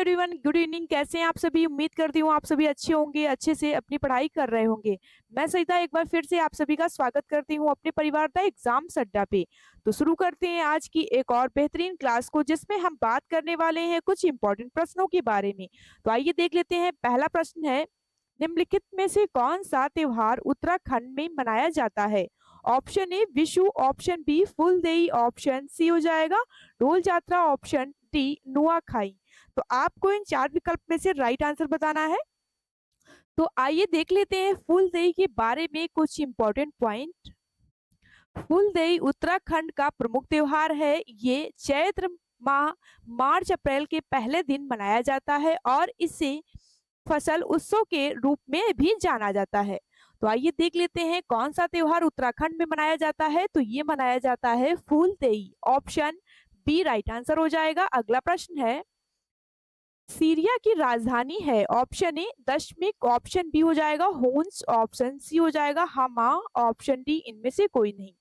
Everyone, good evening. कैसे हैं आप सभी? उम्मीद करती हूँ आप सभी अच्छे होंगे, अच्छे से अपनी पढ़ाई कर रहे होंगे। मैं सविता एक बार फिर से आप सभी का स्वागत करती हूँ अपने परिवार का एग्जाम्स अड्डा पे। तो शुरू करते हैं आज की एक और बेहतरीन क्लास को, जिसमें हम बात करने वाले हैं कुछ इंपॉर्टेंट प्रश्नों के बारे में। तो आइए देख लेते हैं। पहला प्रश्न है, निम्नलिखित में से कौन सा त्योहार उत्तराखंड में मनाया जाता है? Option A Vishu, option B Phool Dei, option C हो जाएगा डोल जात्रा, ऑप्शन डी नुआखाई। तो आपको इन चार विकल्प में से राइट आंसर बताना है। तो आइए देख लेते हैं फूलदेई के बारे में कुछ इंपॉर्टेंट पॉइंट। फूलदेई उत्तराखंड का प्रमुख त्योहार है। ये चैत्र माह मार्च अप्रैल के पहले दिन मनाया जाता है और इसे फसल उत्सव के रूप में भी जाना जाता है। तो आइए देख लेते हैं कौन सा त्योहार उत्तराखंड में मनाया जाता है। तो ये मनाया जाता है Phool Dei. Option B right answer हो जाएगा। अगला प्रश्न है, सीरिया की राजधानी है। ऑप्शन ए दशमिक, ऑप्शन बी हो जाएगा होन्स, ऑप्शन सी हो जाएगा हमा, ऑप्शन डी इनमें से कोई नहीं।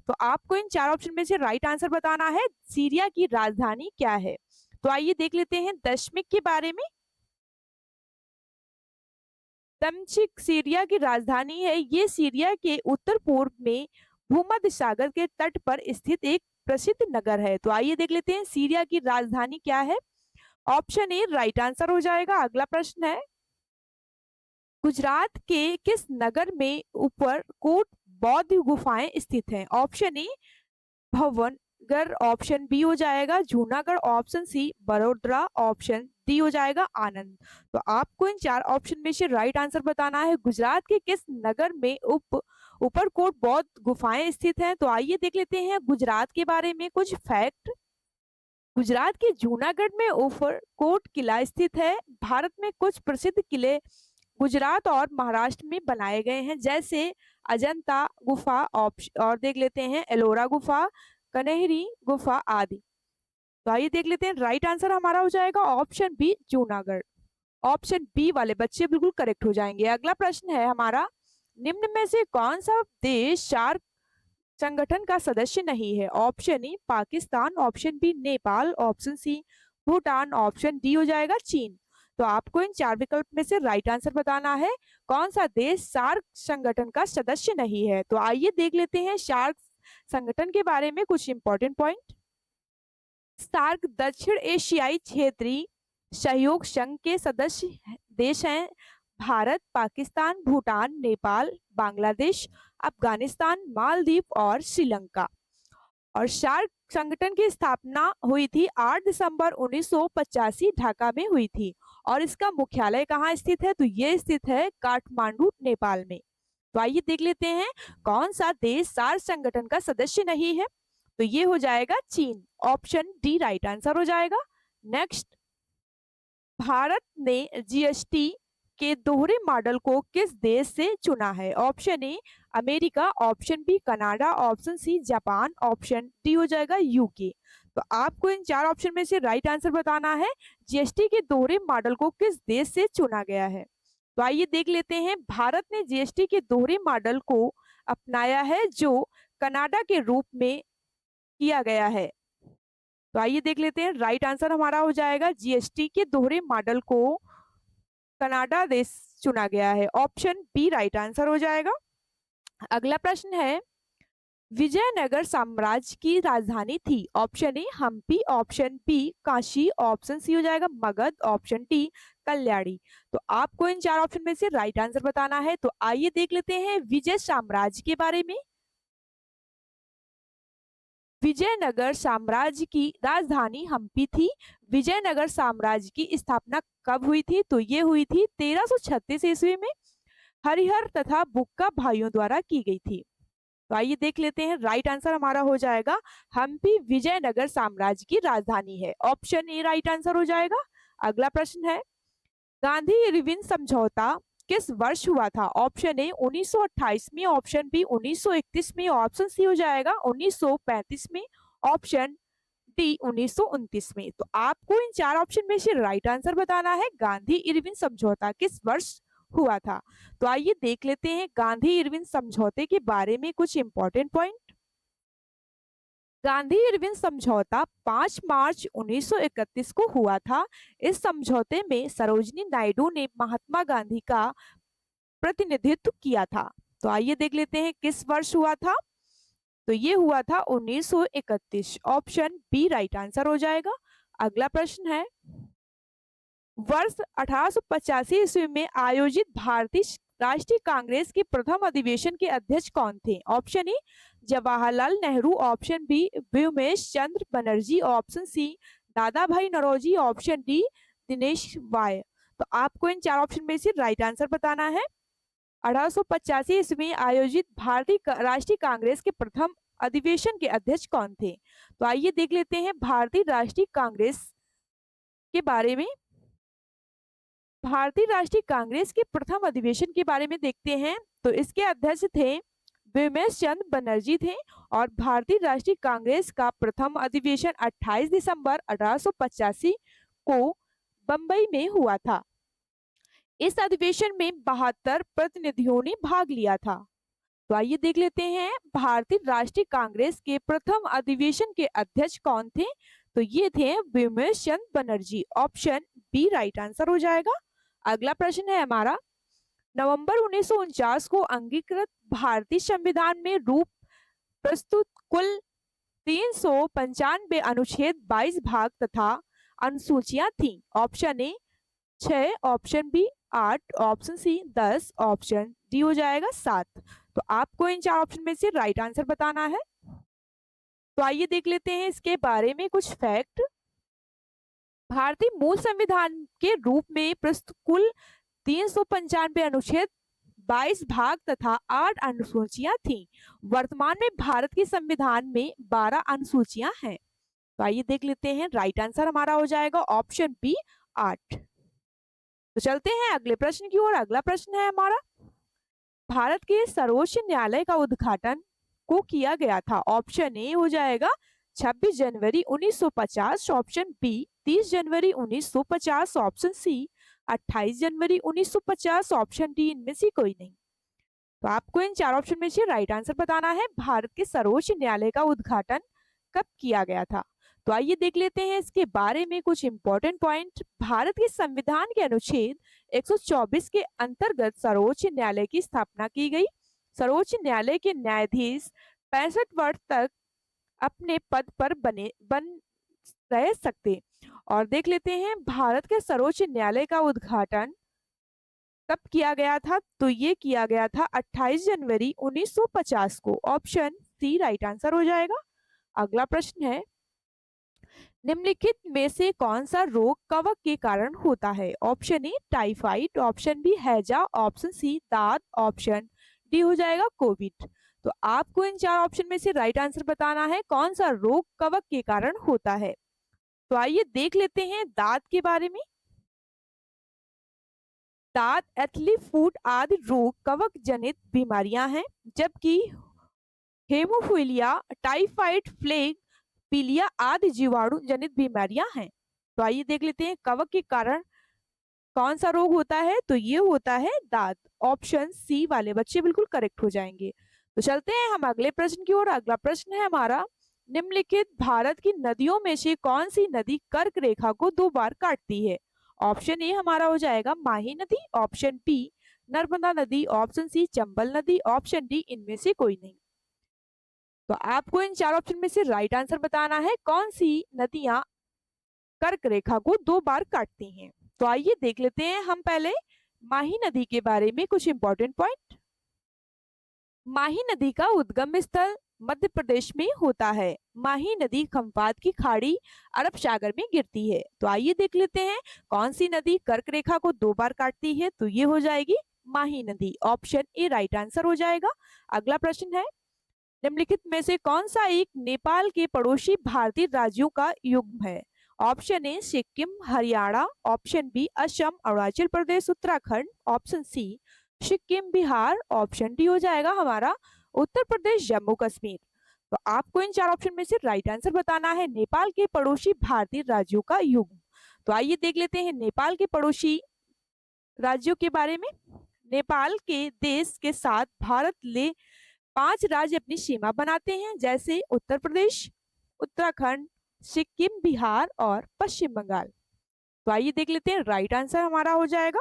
तो आपको इन चार ऑप्शन में से राइट आंसर बताना है। सीरिया की राजधानी क्या है? तो आइए देख लेते हैं दशमिक के बारे में। दमचिक सीरिया की राजधानी है। ये सीरिया के उत्तर पूर्व में भूमध्य सागर के तट पर स्थित एक प्रसिद्ध नगर है। तो आइए देख लेते हैं सीरिया की राजधानी क्या है। ऑप्शन ए राइट आंसर हो जाएगा। अगला प्रश्न है, गुजरात के किस नगर में ऊपरकोट बौद्ध गुफाएं स्थित हैं? Option A Bhavnagar, option B हो जाएगा Junagadh, option C Vadodara, option D हो जाएगा आनंद। तो आपको इन चार ऑप्शन में से राइट आंसर बताना है। गुजरात के किस नगर में ऊपरकोट बौद्ध गुफाएं स्थित हैं? तो आइए देख लेते हैं गुजरात के बारे में कुछ फैक्ट। गुजरात के जूनागढ़ में ऊपरकोट किला स्थित है। भारत में कुछ प्रसिद्ध किले गुजरात और महाराष्ट्र में बनाए गए हैं, जैसे अजंता गुफा, और देख लेते हैं एलोरा गुफा, कन्हेरी गुफा आदि। तो आइए देख लेते हैं राइट आंसर हमारा हो जाएगा option B Junagadh. Option B वाले बच्चे बिल्कुल करेक्ट हो जाएंगे। अगला प्रश्न है हमारा, निम्न में से कौन सा देश सार्क संगठन का सदस्य नहीं है? Option A Pakistan, option B Nepal, option C Bhutan, option D हो जाएगा चीन। तो आपको इन चार विकल्प में से राइट आंसर बताना है। कौन सा देश सार्क संगठन का सदस्य नहीं है? तो आइए देख लेते हैं सार्क संगठन के बारे में कुछ इंपॉर्टेंट पॉइंट। सार्क दक्षिण एशियाई क्षेत्रीय सहयोग संघ के सदस्य देश हैं। भारत, पाकिस्तान, भूटान, नेपाल, बांग्लादेश, अफगानिस्तान, मालदीव और श्रीलंका। और सार्क संगठन की स्थापना हुई थी 8 दिसंबर 1985 ढाका में हुई थी। और इसका मुख्यालय कहाँ स्थित है? तो ये स्थित है काठमांडू, नेपाल में। तो आइए देख लेते हैं कौन सा देश सार्क संगठन का सदस्य नहीं है। तो ये हो जाएगा चीन। ऑप्शन डी राइट आंसर हो जाएगा। नेक्स्ट, भारत ने जीएसटी के दोहरे मॉडल को किस देश से चुना है? Option A America, option B Canada, option C Japan, option D हो जाएगा यूके। तो आपको इन चार ऑप्शन में से राइट आंसर बताना है। जीएसटी के दोहरे मॉडल को किस देश से चुना गया है? तो आइए देख लेते हैं। भारत ने जीएसटी के दोहरे मॉडल को अपनाया है, जो कनाडा के रूप में किया गया है। तो आइए देख लेते हैं राइट आंसर हमारा हो जाएगा जीएसटी के दोहरे मॉडल को कनाडा देश चुना गया है। ऑप्शन बी राइट आंसर हो जाएगा। अगला प्रश्न है, विजयनगर साम्राज्य की राजधानी थी। Option A Hampi, option B Kashi, option C हो जाएगा मगध, ऑप्शन डी कल्याणी। तो आपको इन चार ऑप्शन में से राइट आंसर बताना है। तो आइए देख लेते हैं विजय साम्राज्य के बारे में। विजयनगर साम्राज्य की राजधानी हम्पी थी। विजयनगर साम्राज्य की स्थापना कब हुई थी? तो ये हुई थी 1336 ईस्वी में हरिहर तथा बुक्का भाइयों द्वारा की गई थी। तो आइए देख लेते हैं राइट आंसर हमारा हो जाएगा हम्पी विजयनगर साम्राज्य की राजधानी है। ऑप्शन ए राइट आंसर हो जाएगा। अगला प्रश्न है, गांधी इरविन समझौता किस वर्ष हुआ था? ऑप्शन ए 1928 में, ऑप्शन बी 1931 में, ऑप्शन सी हो जाएगा 1935 में, ऑप्शन डी 1929 में। तो आपको इन चार ऑप्शन में से राइट आंसर बताना है। गांधी इरविन समझौता किस वर्ष हुआ था? तो आइए देख लेते हैं गांधी इरविन समझौते के बारे में कुछ इंपॉर्टेंट पॉइंट। गांधी इरविन समझौता 5 मार्च 1931 को हुआ था। इस समझौते में सरोजिनी नायडू ने महात्मा गांधी का प्रतिनिधित्व किया था। तो आइए देख लेते हैं किस वर्ष हुआ था। तो ये हुआ था 1931। ऑप्शन बी राइट आंसर हो जाएगा। अगला प्रश्न है, वर्ष 1885 ईस्वी में आयोजित भारतीय राष्ट्रीय कांग्रेस के प्रथम अधिवेशन के अध्यक्ष कौन थे? Option A Jawaharlal Nehru, option B Womesh Chandra Banerjee, option C Dadabhai Naoroji, option D Dinesh वाय। तो आपको इन चार ऑप्शन में से राइट आंसर बताना है। 1885 ईस्वी में आयोजित भारतीय राष्ट्रीय कांग्रेस के प्रथम अधिवेशन के अध्यक्ष कौन थे? तो आइए देख लेते हैं भारतीय राष्ट्रीय कांग्रेस के बारे में। भारतीय राष्ट्रीय कांग्रेस के प्रथम अधिवेशन के बारे में देखते हैं। तो इसके अध्यक्ष थे व्योमेश चंद्र बनर्जी थे और भारतीय राष्ट्रीय कांग्रेस का प्रथम अधिवेशन 28 दिसंबर 1885 को बंबई में हुआ था। इस अधिवेशन में 72 प्रतिनिधियों ने भाग लिया था। तो आइए देख लेते हैं भारतीय राष्ट्रीय कांग्रेस के प्रथम अधिवेशन के अध्यक्ष कौन थे? तो ये थे Vyomesh Chandra Banerjee. Option B right answer हो जाएगा। अगला प्रश्न है हमारा, नवंबर 1949 को अंगीकृत भारतीय संविधान में रूप प्रस्तुत कुल 395 अनुच्छेद 22 भाग तथा अनुसूचियां थी। Option A 6, option B 8, option C 10, option D हो जाएगा 7। तो आपको इन चार ऑप्शन में से राइट आंसर बताना है। तो आइए देख लेते हैं इसके बारे में कुछ फैक्ट। भारतीय मूल संविधान के रूप में प्रस्तुत कुल 395 अनुच्छेद 22 भाग तथा 8 अनुसूचियां थीं। वर्तमान में भारत के संविधान में 12 अनुसूचियां हैं। तो आइए देख लेते हैं राइट आंसर हमारा हो जाएगा ऑप्शन बी 8। तो चलते हैं अगले प्रश्न की ओर। अगला प्रश्न है हमारा, भारत के सर्वोच्च न्यायालय का उद्घाटन को किया गया था। ऑप्शन ए हो जाएगा 26 जनवरी 1950, ऑप्शन बी 30 जनवरी 1950, ऑप्शन सी 28 जनवरी 1950, ऑप्शन डी इनमें से कोई नहीं। तो आपको इन चार ऑप्शन में से राइट आंसर बताना है। भारत के सर्वोच्च न्यायालय का उद्घाटन कब किया गया था? तो आइए देख लेते हैं इसके बारे में कुछ इंपॉर्टेंट पॉइंट। भारत के संविधान के अनुच्छेद 124 के अंतर्गत सर्वोच्च न्यायालय की स्थापना की गई। सर्वोच्च न्यायालय के न्यायाधीश 65 वर्ष तक अपने पद पर बन रह सकते। और देख लेते हैं भारत के सर्वोच्च न्यायालय का उद्घाटन कब किया गया था? तो ये किया गया था 28 जनवरी 1950 को। ऑप्शन सी राइट आंसर हो जाएगा। अगला प्रश्न है, निम्नलिखित में से कौन सा रोग कवक के कारण होता है? Option A typhoid, option B हैजा, ऑप्शन सी दाद, ऑप्शन डी हो जाएगा कोविड। तो आपको इन चार ऑप्शन में से राइट आंसर बताना है कौन सा रोग कवक के कारण होता है। तो आइए देख लेते हैं दाद के बारे में। दाद, एथली फूट आदि रोग कवक जनित बीमारियां हैं, जबकि हेमोफिलिया, टाइफाइड, प्लेग, पीलिया आदि जीवाणु जनित बीमारियां हैं। तो आइए देख लेते हैं कवक के कारण कौन सा रोग होता है। तो ये होता है दाद। ऑप्शन सी वाले बच्चे बिल्कुल करेक्ट हो जाएंगे। तो चलते हैं हम अगले प्रश्न की ओर। अगला प्रश्न है हमारा, निम्नलिखित भारत की नदियों में से कौन सी नदी कर्क रेखा को 2 बार काटती है? ऑप्शन ए हमारा हो जाएगा माही नदी, ऑप्शन बी नर्मदा नदी, ऑप्शन सी चंबल नदी, ऑप्शन डी इनमें से कोई नहीं। तो आपको इन चार ऑप्शन में से राइट आंसर बताना है कौन सी नदियां कर्क रेखा को 2 बार काटती हैं। तो आइए देख लेते हैं हम पहले माही नदी के बारे में कुछ इंपॉर्टेंट पॉइंट। माही नदी का उद्गम स्थल मध्य प्रदेश में होता है। माही नदी खंपात की खाड़ी अरब सागर में गिरती है। तो आइए देख लेते हैं कौन सी नदी कर्क रेखा को 2 बार काटती है। तो ये हो जाएगी माही नदी। ऑप्शन ए राइट आंसर हो जाएगा। अगला प्रश्न है, निम्नलिखित में से कौन सा एक नेपाल के पड़ोसी भारतीय राज्यों का युग्म है? Option A Sikkim, Haryana, option B Assam, Arunachal Pradesh, Uttarakhand, option C Sikkim, Bihar, option D हो जाएगा हमारा उत्तर प्रदेश, जम्मू कश्मीर। तो आपको इन चार ऑप्शन में से राइट आंसर बताना है नेपाल के पड़ोसी भारतीय राज्यों का युग्म। तो आइए देख लेते हैं नेपाल के पड़ोसी राज्यों के बारे में। नेपाल के देश के साथ भारत ले 5 राज्य अपनी सीमा बनाते हैं, जैसे उत्तर प्रदेश, उत्तराखंड, सिक्किम, बिहार और पश्चिम बंगाल। तो आइए देख लेते हैं, राइट आंसर हमारा हो जाएगा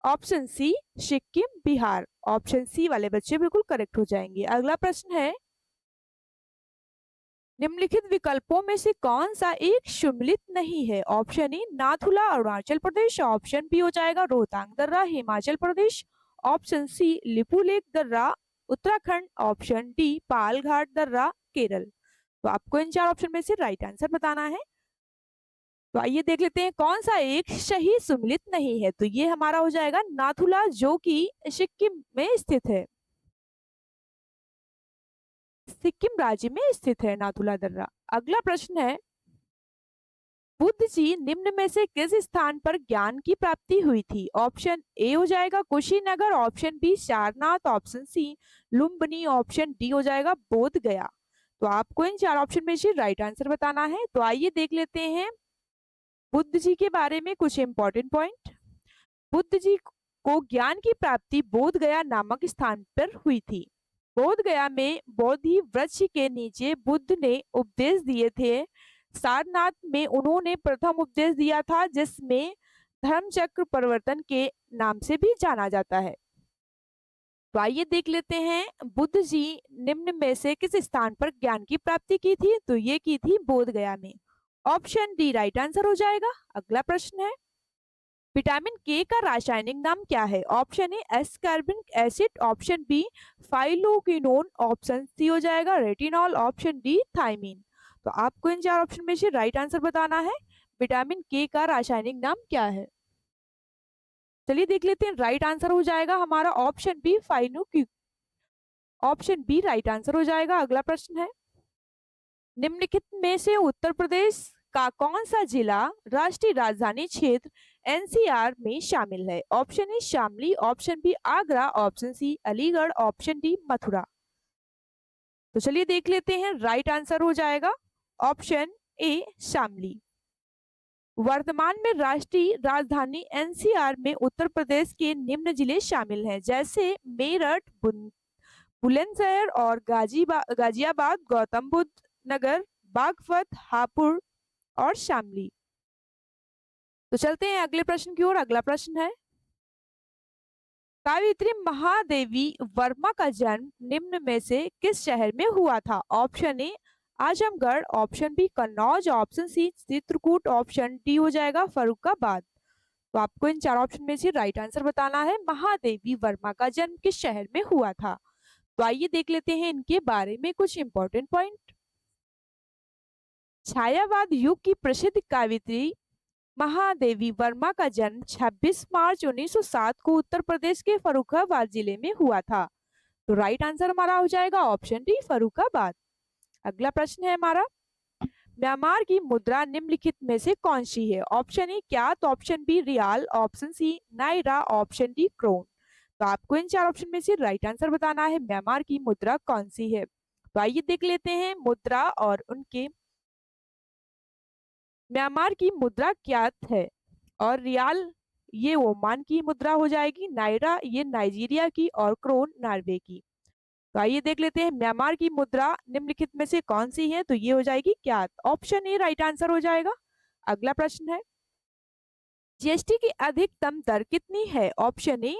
option C, Sikkim, Bihar. Option C वाले बच्चे बिल्कुल करेक्ट हो जाएंगे। अगला प्रश्न है, निम्नलिखित विकल्पों में से कौन सा एक सम्मिलित नहीं है? Option A Nathula Arunachal Pradesh, option B हो जाएगा रोहतांग दर्रा हिमाचल प्रदेश, ऑप्शन सी लिपुलेख दर्रा उत्तराखंड, ऑप्शन डी पालघाट दर्रा केरल। तो आपको इन चार ऑप्शन में से राइट आंसर बताना है। तो आइए देख लेते हैं कौन सा एक सही सम्मिलित नहीं है। तो ये हमारा हो जाएगा नाथुला, जो कि सिक्किम में स्थित है, सिक्किम राज्य में स्थित है नाथुला दर्रा। अगला प्रश्न है, बुद्ध जी निम्न में से किस स्थान पर ज्ञान की प्राप्ति हुई थी? ऑप्शन ए हो जाएगा Kushinagar, option B Sarnath, option C Lumbini, option D हो जाएगा बोध गया। तो आपको इन चार ऑप्शन में से राइट आंसर बताना है। तो आइए देख लेते हैं बुद्ध जी के बारे में कुछ इंपॉर्टेंट पॉइंट। बुद्ध जी को ज्ञान की प्राप्ति बोध गया नामक स्थान पर हुई थी। बोध गया में बोधि वृक्ष के नीचे बुद्ध ने उपदेश दिए थे। सारनाथ में उन्होंने प्रथम उपदेश दिया था, जिसमें धर्मचक्र परिवर्तन के नाम से भी जाना जाता है। तो आइए देख लेते हैं बुद्ध जी निम्न में से किस स्थान पर ज्ञान की प्राप्ति की थी? तो ये की थी बोध गया में। ऑप्शन डी राइट आंसर हो जाएगा। अगला प्रश्न है, विटामिन के का रासायनिक नाम क्या है? Option A ascorbic acid, option B phylloquinone, option C हो जाएगा रेटिनॉल, ऑप्शन डी थायमीन। तो आपको इन चार ऑप्शन में से राइट आंसर बताना है। विटामिन के का रासायनिक नाम क्या है? चलिए देख लेते हैं, राइट आंसर हो जाएगा हमारा option B phylloquinone. Option B right answer हो जाएगा। अगला प्रश्न है, निम्नलिखित में से उत्तर प्रदेश का कौन सा जिला राष्ट्रीय राजधानी क्षेत्र एनसीआर में शामिल है? Option A Shamli, option B Agra, option C Aligarh, option D Mathura. तो चलिए देख लेते हैं, राइट आंसर हो जाएगा ऑप्शन ए शामली। वर्तमान में राष्ट्रीय राजधानी एनसीआर में उत्तर प्रदेश के निम्न जिले शामिल हैं, जैसे मेरठ, बुलंदशहर और गाजियाबाद, गौतम बुद्ध नगर, बागपत, हापुड़ और शामली। तो चलते हैं अगले प्रश्न की ओर। अगला प्रश्न है, सावित्री महादेवी वर्मा का जन्म निम्न में से किस शहर में हुआ था? Option A Azamgarh, option B Kannauj, option C Chitrakoot, option D हो जाएगा फर्रुखाबाद। तो आपको इन चार ऑप्शन में से राइट आंसर बताना है। महादेवी वर्मा का जन्म किस शहर में हुआ था? तो आइए देख लेते हैं इनके बारे में कुछ इंपॉर्टेंट पॉइंट। छायावाद युग की प्रसिद्ध कवयित्री महादेवी वर्मा का जन्म 26 मार्च 1907 को उत्तर प्रदेश के फर्रुखाबाद जिले में हुआ था। तो राइट आंसर हमारा हो जाएगा ऑप्शन डी फर्रुखाबाद। अगला प्रश्न है हमारा, म्यांमार की मुद्रा निम्नलिखित में से कौन सी है? Option A kyat, option B riyal, option C naira, option D krone. तो आपको इन चार ऑप्शन में से राइट आंसर बताना है, म्यांमार की मुद्रा कौन सी है। तो आइए देख लेते हैं मुद्रा और उनके। म्यांमार की मुद्रा क्यात है और रियाल ये ओमान की मुद्रा हो जाएगी, नायरा ये नाइजीरिया की और क्रोन नॉर्वे की। तो आइए देख लेते हैं म्यांमार की मुद्रा निम्नलिखित में से कौन सी है? तो ये हो जाएगी क्यात। ऑप्शन ए राइट आंसर हो जाएगा। अगला प्रश्न है, जीएसटी की अधिकतम दर कितनी है? Option A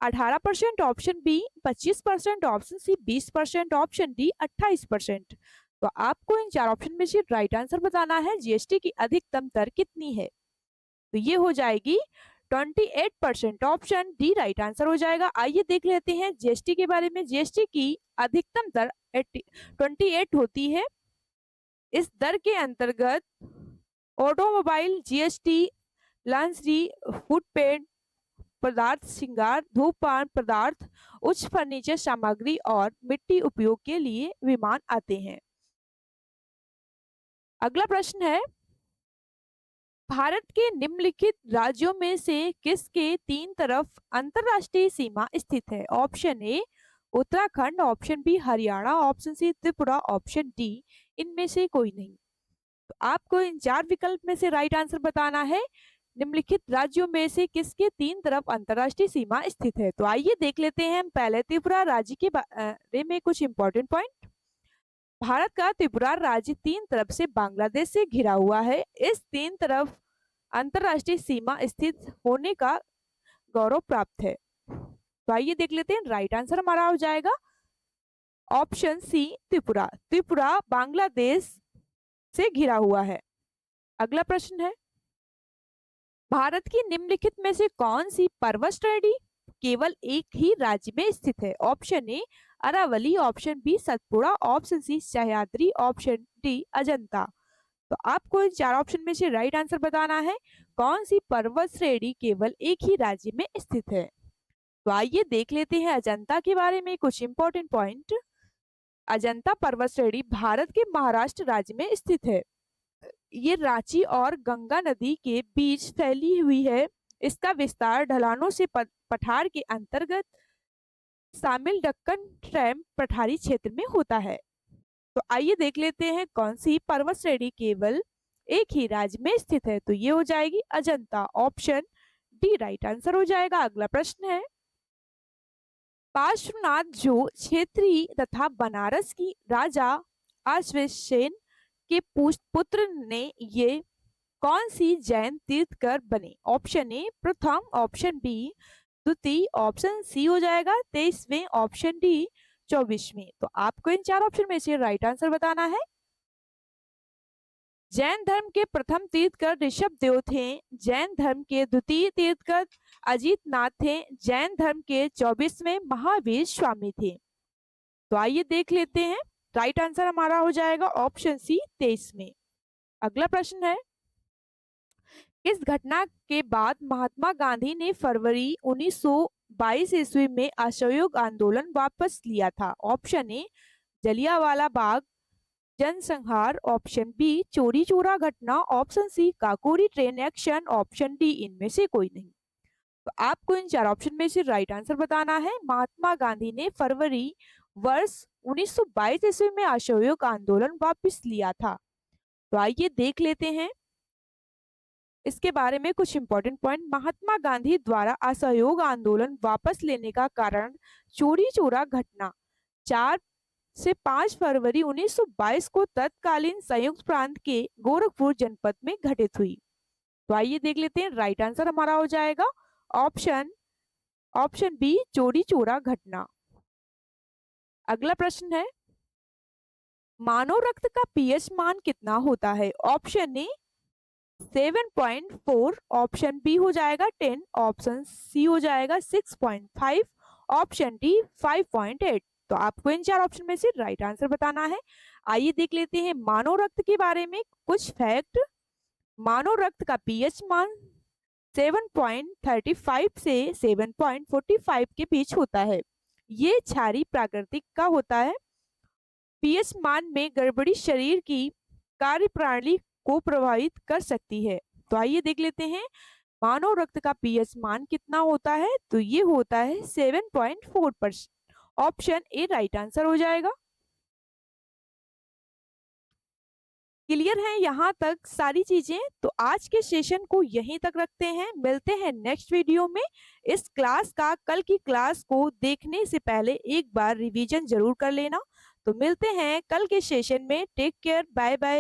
18%, option B 25%, option C 20%, option D 28%। तो आपको इन चार ऑप्शन में से राइट आंसर बताना है, जीएसटी की अधिकतम दर कितनी है? तो ये हो जाएगी 28%, ऑप्शन डी राइट आंसर हो जाएगा। आइए देख लेते हैं जीएसटी के बारे में। जीएसटी की अधिकतम दर 28 होती है। इस दर के अंतर्गत automobile GST, laundry, food paint पदार्थ, श्रृंगार, धूपपान पदार्थ, उच्च फर्नीचर सामग्री और मिट्टी उपयोग के लिए विमान आते हैं। अगला प्रश्न है, भारत के निम्नलिखित राज्यों में से किसके तीन तरफ अंतरराष्ट्रीय सीमा स्थित है? Option A Uttarakhand, option B Haryana, option C Tripura, option D इनमें से कोई नहीं। तो आपको इन चार विकल्प में से राइट आंसर बताना है, निम्नलिखित राज्यों में से किसके तीन तरफ अंतरराष्ट्रीय सीमा स्थित है। तो आइए देख लेते हैं हम पहले त्रिपुरा राज्य के बारे में कुछ इंपॉर्टेंट पॉइंट। भारत का त्रिपुरा राज्य तीन तरफ से बांग्लादेश से घिरा हुआ है। इस तीन तरफ अंतरराष्ट्रीय सीमा स्थित होने का गौरव प्राप्त है। तो आइए देख लेते हैं, राइट आंसर हमारा हो जाएगा ऑप्शन सी त्रिपुरा। त्रिपुरा बांग्लादेश से घिरा हुआ है। अगला प्रश्न है, भारत की निम्नलिखित में से कौन सी पर्वत श्रेणी केवल एक ही राज्य में स्थित है? Option A Aravalli, option B Satpura, option C Sahyadri, option D Ajanta. तो आपको इन चार ऑप्शन में से राइट आंसर बताना है, कौन सी पर्वत श्रेणी केवल एक ही राज्य में स्थित है। तो आइए देख लेते हैं अजंता के बारे में कुछ इंपॉर्टेंट पॉइंट। अजंता पर्वत श्रेणी भारत के महाराष्ट्र राज्य में स्थित है। ये रांची और गंगा नदी के बीच फैली हुई है। इसका विस्तार ढलानों से पठार के अंतर्गत शामिल दक्कन ट्रैम पठारी क्षेत्र में होता है। तो आइए देख लेते हैं कौन सी पर्वत श्रेणी केवल एक ही राज्य में स्थित है। तो ये हो जाएगी Ajanta, option D right answer हो जाएगा। अगला प्रश्न है, पार्श्वनाथ जो क्षेत्री तथा बनारस की राजा अश्वसेन के पुत्र ने ये कौन सी जैन तीर्थकर बने? ऑप्शन ए प्रथम, ऑप्शन बी द्वितीय, ऑप्शन सी हो जाएगा 23वें, ऑप्शन डी 24वें। तो आपको इन चार ऑप्शन में से राइट आंसर बताना है। जैन धर्म के प्रथम तीर्थकर ऋषभ देव थे। जैन धर्म के द्वितीय तीर्थकर अजीत नाथ थे। जैन धर्म के 24वें महावीर स्वामी थे। तो आइए देख लेते हैं, राइट आंसर हमारा हो जाएगा ऑप्शन सी 23वें। अगला प्रश्न है, इस घटना के बाद महात्मा गांधी ने फरवरी 1922 ईस्वी में असहयोग आंदोलन वापस लिया था? ऑप्शन ए जलियांवाला बाग जनसंहार, ऑप्शन बी चोरी चोरा घटना, option C Kakori train action, option D इनमें से कोई नहीं। तो आपको इन चार ऑप्शन में से राइट आंसर बताना है। महात्मा गांधी ने फरवरी वर्ष 1922 ईस्वी में असहयोग आंदोलन वापस लिया था। तो आइए देख लेते हैं इसके बारे में कुछ इंपॉर्टेंट पॉइंट। महात्मा गांधी द्वारा असहयोग आंदोलन वापस लेने का कारण चोरी चोरा घटना 4 से 5 फरवरी 1922 को तत्कालीन संयुक्त प्रांत के गोरखपुर जनपद में घटित हुई। तो आइए देख लेते हैं, राइट आंसर हमारा हो जाएगा ऑप्शन बी चोरी चोरा घटना। अगला प्रश्न है, मानव रक्त का पीएच मान कितना होता है? ऑप्शन ए 7.4, ऑप्शन बी हो जाएगा 10, ऑप्शन सी हो जाएगा 6.5, ऑप्शन डी 5.8। तो आपको इन चार ऑप्शन में से राइट आंसर बताना है। आइए देख लेते हैं मानव रक्त के बारे में कुछ फैक्ट। मानव रक्त का पीएच मान 7.35 से 7.45 के बीच होता है। ये क्षारीय प्राकृतिक का होता है। पीएच मान में गड़बड़ी शरीर की कार्यप्रणाली को प्रभावित कर सकती है। तो आइए देख लेते हैं मानव रक्त का पीएच मान कितना होता है। तो ये होता है 7.4%, ऑप्शन ए राइट आंसर हो जाएगा। क्लियर है यहाँ तक सारी चीजें? तो आज के सेशन को यहीं तक रखते हैं, मिलते हैं नेक्स्ट वीडियो में। इस क्लास का कल की क्लास को देखने से पहले एक बार रिवीजन जरूर कर लेना। तो मिलते हैं कल के सेशन में। Take care, bye bye.